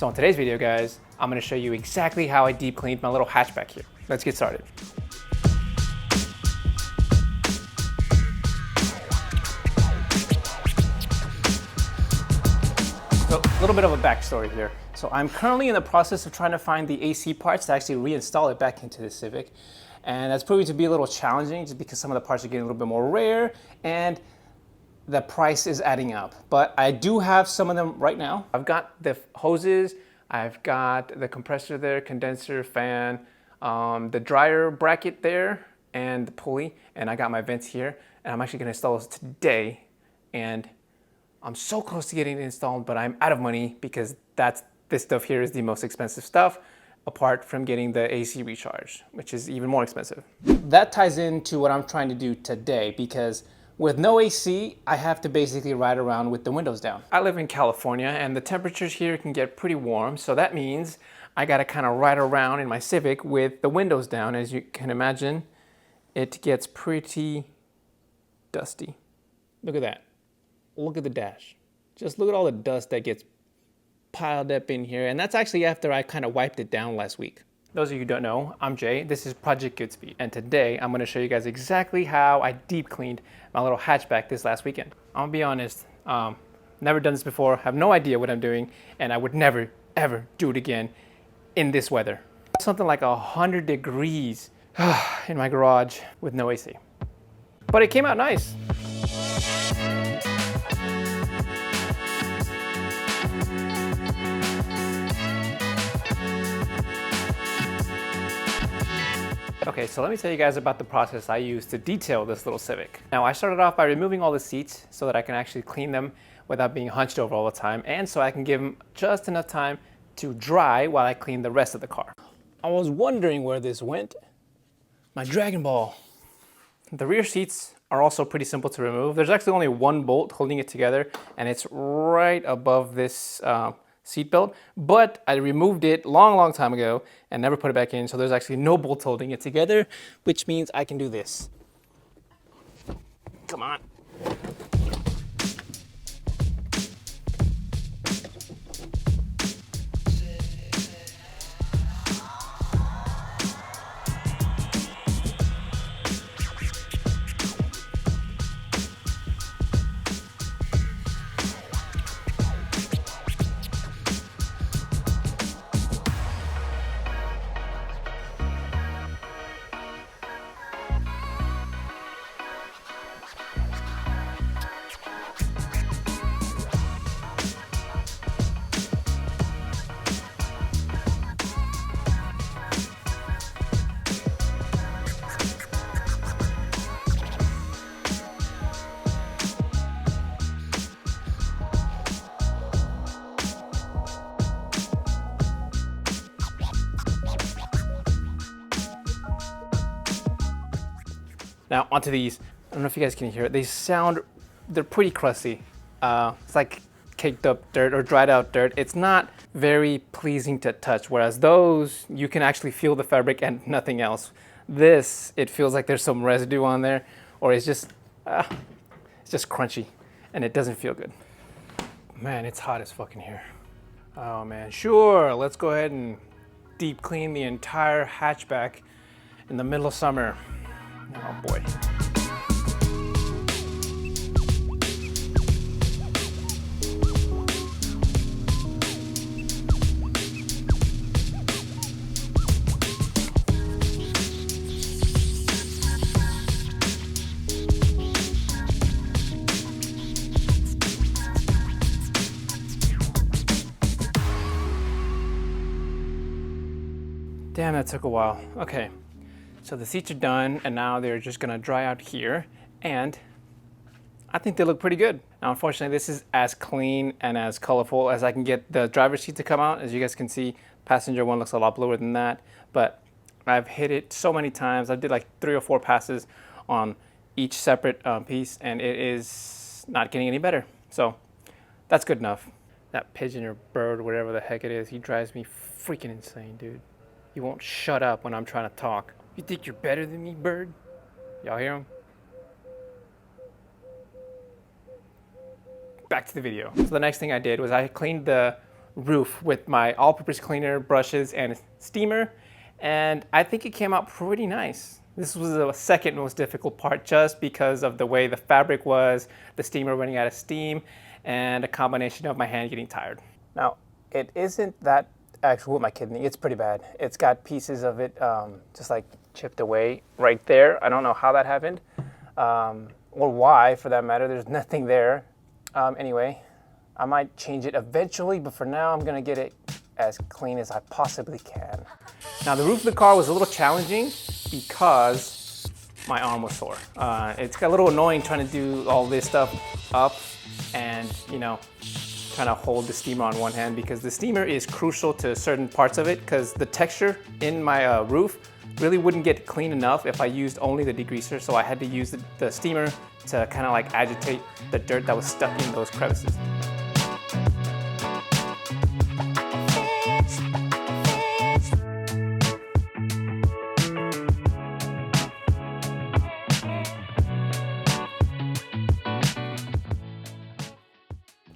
So in today's video, guys, I'm gonna show you exactly how I deep cleaned my little hatchback here. Let's get started. So a little bit of a backstory here. So I'm currently in the process of trying to find the AC parts to actually reinstall it back into the Civic. And that's proving to be a little challenging just because some of the parts are getting a little bit more rare and the price is adding up. But I do have some of them right now. I've got the hoses, I've got the compressor there, condenser, fan, the dryer bracket there, and the pulley, and I got my vents here. And I'm actually gonna install those today. And I'm so close to getting it installed, but I'm out of money because this stuff here is the most expensive stuff, apart from getting the AC recharge, which is even more expensive. That ties into what I'm trying to do today because with no AC, I have to basically ride around with the windows down. I live in California and the temperatures here can get pretty warm, so that means I gotta kind of ride around in my Civic with the windows down. As you can imagine, it gets pretty dusty. Look at that. Look at the dash. Just look at all the dust that gets piled up in here. And that's actually after I kind of wiped it down last week. Those of you who don't know, I'm Jay. This is Project GoodSpeed. And today I'm gonna show you guys exactly how I deep cleaned my little hatchback this last weekend. I'm gonna be honest, never done this before, have no idea what I'm doing, and I would never, ever do it again in this weather. Something like 100 degrees in my garage with no AC. But it came out nice. Okay, so let me tell you guys about the process I used to detail this little Civic. Now, I started off by removing all the seats so that I can actually clean them without being hunched over all the time, and so I can give them just enough time to dry while I clean the rest of the car. I was wondering where this went. My Dragon Ball. The rear seats are also pretty simple to remove. There's actually only one bolt holding it together, and it's right above this seat belt, but I removed it long time ago and never put it back in, so there's actually no bolt holding it together, which means I can do this. Come on. Now onto these. I don't know if you guys can hear it. They're pretty crusty. It's like caked up dirt or dried out dirt. It's not very pleasing to touch, whereas those, you can actually feel the fabric and nothing else. This, it feels like there's some residue on there, or it's just crunchy and it doesn't feel good. Man, it's hot as fucking here. Oh man, sure, let's go ahead and deep clean the entire hatchback in the middle of summer. Oh boy. Damn, that took a while. Okay. So the seats are done, and now they're just gonna dry out here, and I think they look pretty good. Now, unfortunately, this is as clean and as colorful as I can get the driver's seat to come out. As you guys can see, passenger one looks a lot bluer than that, but I've hit it so many times. I did like 3 or 4 passes on each separate piece, and it is not getting any better. So that's good enough. That pigeon or bird, whatever the heck it is, he drives me freaking insane, dude. He won't shut up when I'm trying to talk. You think you're better than me, bird? Y'all hear him? back to the video. So the next thing I did was I cleaned the roof with my all-purpose cleaner, brushes, and steamer, and I think it came out pretty nice. This was the second most difficult part just because of the way the fabric was, the steamer running out of steam, and a combination of my hand getting tired. Now, it isn't that actual with my kidney, it's pretty bad. It's got pieces of it just like chipped away right there. I don't know how that happened, or why for that matter. There's nothing there. Anyway, I might change it eventually, but for now I'm gonna get it as clean as I possibly can. Now the roof of the car was a little challenging because my arm was sore. It's got a little annoying trying to do all this stuff up and, you know, trying to hold the steamer on one hand, because the steamer is crucial to certain parts of it, because the texture in my roof really wouldn't get clean enough if I used only the degreaser, so I had to use the steamer to kind of like agitate the dirt that was stuck in those crevices.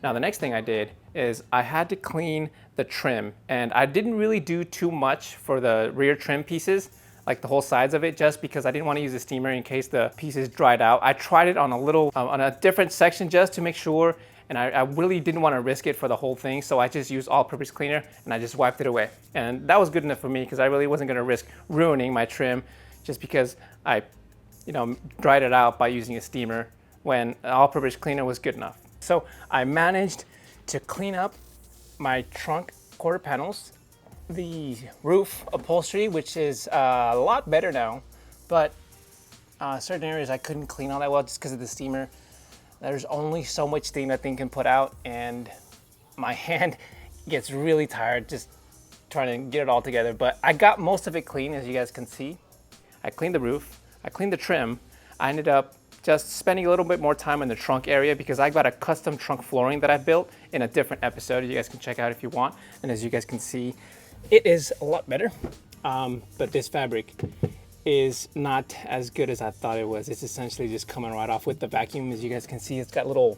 Now the next thing I did is I had to clean the trim, and I didn't really do too much for the rear trim pieces, like the whole sides of it, just because I didn't want to use a steamer in case the pieces dried out. I tried it on a little, on a different section just to make sure, and I really didn't want to risk it for the whole thing, so I just used all-purpose cleaner and I just wiped it away. And that was good enough for me because I really wasn't going to risk ruining my trim just because I, you know, dried it out by using a steamer when all-purpose cleaner was good enough. So I managed to clean up my trunk quarter panels, the roof upholstery, which is a lot better now, but certain areas I couldn't clean all that well just because of the steamer. There's only so much steam that thing can put out, and my hand gets really tired just trying to get it all together. But I got most of it clean, as you guys can see. I cleaned the roof, I cleaned the trim. I ended up just spending a little bit more time in the trunk area because I got a custom trunk flooring that I built in a different episode you guys can check out if you want. And as you guys can see, it is a lot better, but this fabric is not as good as I thought it was. It's essentially just coming right off with the vacuum. As you guys can see, it's got little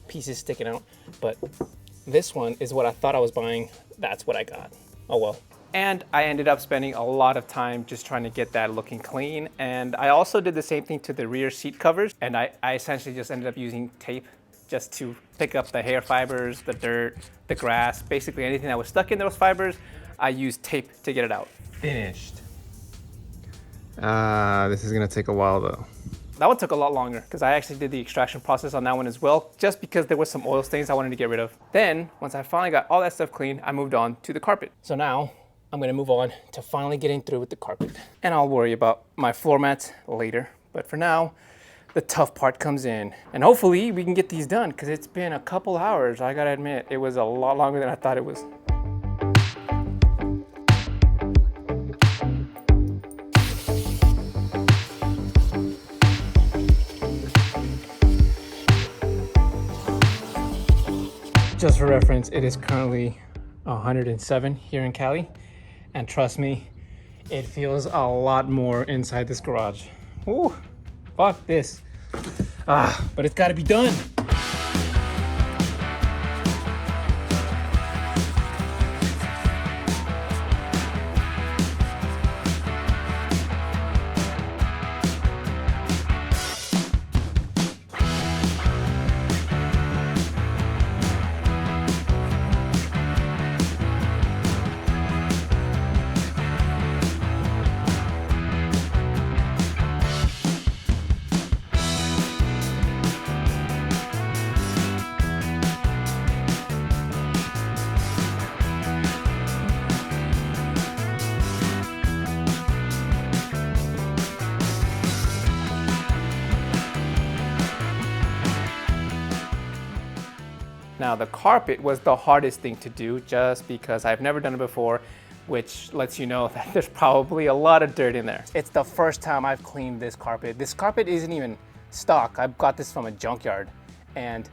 pieces sticking out, but this one is what I thought I was buying. That's what I got. Oh well. And I ended up spending a lot of time just trying to get that looking clean. And I also did the same thing to the rear seat covers. And I essentially just ended up using tape just to pick up the hair fibers, the dirt, the grass, basically anything that was stuck in those fibers. I used tape to get it out. Finished. This is gonna take a while though. That one took a lot longer because I actually did the extraction process on that one as well, just because there was some oil stains I wanted to get rid of. Then, once I finally got all that stuff clean, I moved on to the carpet. So now, I'm gonna move on to finally getting through with the carpet. And I'll worry about my floor mats later. But for now, the tough part comes in. And hopefully we can get these done because it's been a couple hours. I gotta admit, it was a lot longer than I thought it was. Just for reference, it is currently 107 here in Cali. And trust me, it feels a lot more inside this garage. Ooh, fuck this. But it's gotta be done. Now the carpet was the hardest thing to do just because I've never done it before, which lets you know that there's probably a lot of dirt in there. It's the first time I've cleaned this carpet. This carpet isn't even stock. I got this from a junkyard and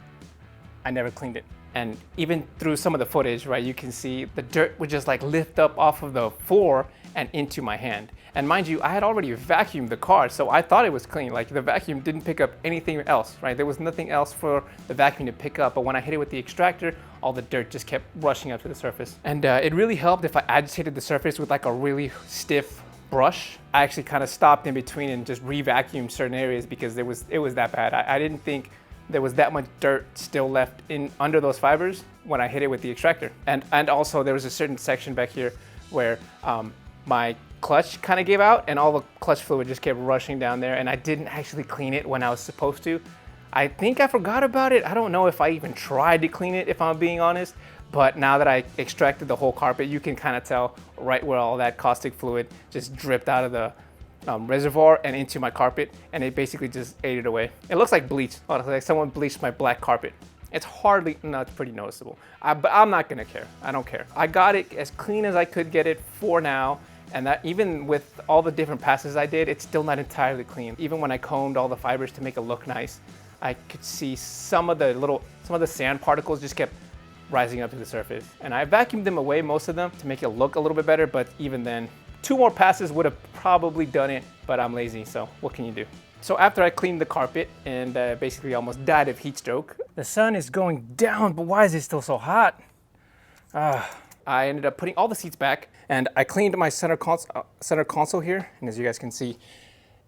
I never cleaned it. And even through some of the footage, right, you can see the dirt would just like lift up off of the floor and into my hand. And mind you, I had already vacuumed the car, so I thought it was clean. Like the vacuum didn't pick up anything else, right? There was nothing else for the vacuum to pick up, but when I hit it with the extractor, all the dirt just kept rushing up to the surface. And it really helped if I agitated the surface with like a really stiff brush. I actually kind of stopped in between and just re-vacuumed certain areas because it was that bad. I didn't think there was that much dirt still left in under those fibers when I hit it with the extractor. And also there was a certain section back here where my clutch kind of gave out and all the clutch fluid just kept rushing down there, and I didn't actually clean it when I was supposed to. I think I forgot about it. I don't know if I even tried to clean it, if I'm being honest, but now that I extracted the whole carpet, you can kind of tell right where all that caustic fluid just dripped out of the reservoir and into my carpet, and it basically just ate it away. It looks like bleach, honestly, like someone bleached my black carpet. It's hardly, no, it's pretty noticeable. But I'm not gonna care, I don't care. I got it as clean as I could get it for now, and that even with all the different passes I did, it's still not entirely clean. Even when I combed all the fibers to make it look nice, I could see some of the sand particles just kept rising up to the surface. And I vacuumed them away, most of them, to make it look a little bit better, but even then, 2 more passes would have probably done it, but I'm lazy, so what can you do? So after I cleaned the carpet and basically almost died of heat stroke, the sun is going down, but why is it still so hot? I ended up putting all the seats back, and I cleaned my center console here, and as you guys can see,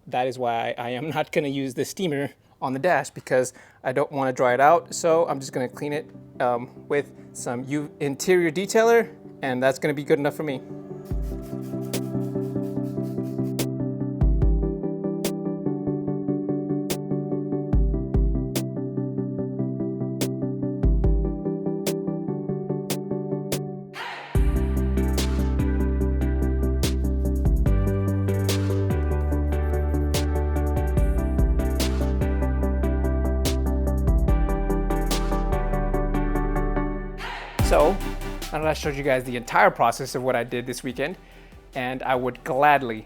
that is why I am not gonna use the steamer on the dash, because I don't wanna dry it out, so I'm just gonna clean it with some interior detailer, and that's gonna be good enough for me. So, now that I showed you guys the entire process of what I did this weekend, and I would gladly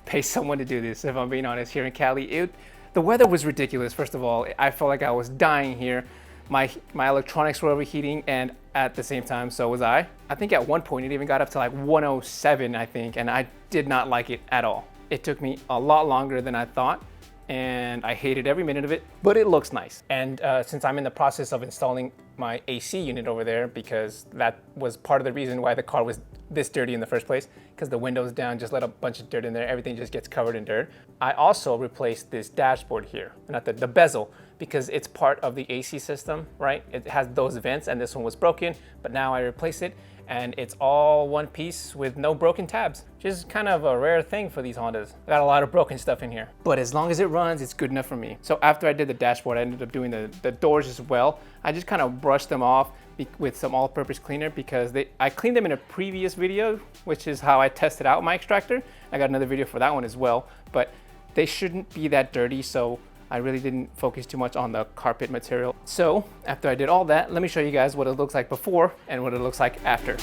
pay someone to do this, if I'm being honest, here in Cali. The weather was ridiculous, first of all. I felt like I was dying here. My electronics were overheating, and at the same time, so was I. I think at one point it even got up to like 107, I think, and I did not like it at all. It took me a lot longer than I thought, and I hated every minute of it, but it looks nice. And since I'm in the process of installing my AC unit over there, because that was part of the reason why the car was this dirty in the first place, because the windows down just let a bunch of dirt in there, everything just gets covered in dirt. I also replaced this dashboard here, not the bezel, because it's part of the AC system, right? It has those vents, and this one was broken, but now I replaced it, and it's all one piece with no broken tabs, which is kind of a rare thing for these Hondas. I got a lot of broken stuff in here, but as long as it runs, it's good enough for me. So after I did the dashboard, I ended up doing the doors as well. I just kind of brushed them off with some all-purpose cleaner, because I cleaned them in a previous video, which is how I tested out my extractor. I got another video for that one as well, but they shouldn't be that dirty, so I really didn't focus too much on the carpet material. So after I did all that, let me show you guys what it looks like before and what it looks like after.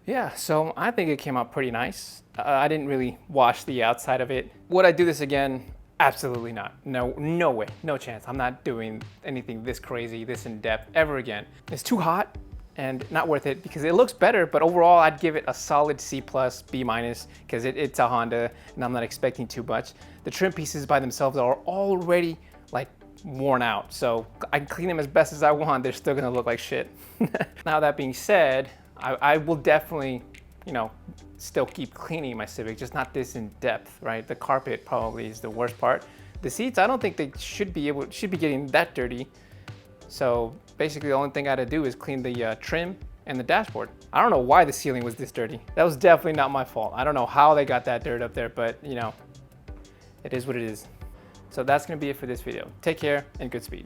Yeah, so I think it came out pretty nice. I didn't really wash the outside of it. Would I do this again? Absolutely not. No way, no chance. I'm not doing anything this crazy, this in depth ever again. It's too hot and not worth it, because it looks better, but overall I'd give it a solid C+, B-, because it's a Honda and I'm not expecting too much. The trim pieces by themselves are already like worn out. So I can clean them as best as I want, they're still gonna look like shit. Now that being said, I will definitely, you know, still keep cleaning my Civic, just not this in depth, right? The carpet probably is the worst part. The seats, I don't think they should be getting that dirty. So basically the only thing I had to do is clean the trim and the dashboard. I don't know why the ceiling was this dirty. That was definitely not my fault. I don't know how they got that dirt up there, but you know, it is what it is. So that's gonna be it for this video. Take care and Goodspeed.